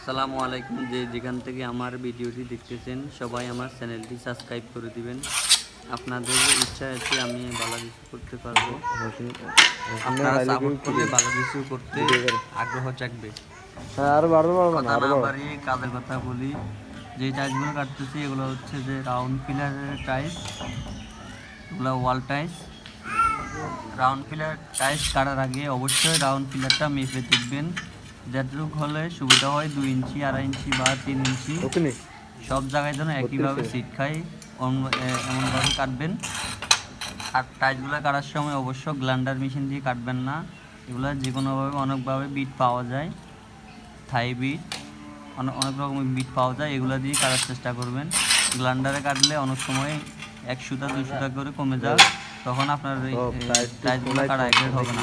আসসালামু আলাইকুম। যেখান থেকে আমার ভিডিওটি দেখতেছেন সবাই আমার চ্যানেলটি সাবস্ক্রাইব করে দিবেন। আপনাদের ইচ্ছা আছে আমি ভালো কিছু করতে পারবো, আপনারা সাপোর্ট করলে ভালো কিছু করতে আগ্রহ জাগবে। কথা না বাড়িয়ে কাজের কথা বলি। যে টাইলসগুলো কাটতেছি এগুলো হচ্ছে যে রাউন্ড পিলারের টাইলস, এগুলো wall tiles. Round pillar tiles কাটার আগে অবশ্যই রাউন্ড পিলারটা মেপে দেখবেন যতটুকু হলে সুবিধা হয়, 2 ইঞ্চি, 2.5 ইঞ্চি বা 3 ইঞ্চি। সব জায়গায় যেন একইভাবে সিট খায় এমনভাবে কাটবেন। আর টাইলসগুলো কাটার সময় অবশ্য গ্লান্ডার মেশিন দিয়ে কাটবেন না। এগুলো যে কোনোভাবে অনেকভাবে বিট পাওয়া যায়, থাই বিট, অনেক রকমের বিট পাওয়া যায়, এগুলো দিয়ে কাটার চেষ্টা করবেন। গ্লান্ডারে কাটলে অনেক সময় 1 সুতা 2 সুতা করে কমে যায়, তখন আপনার টাইলসগুলো কাটা অ্যাকুরেট হবে না।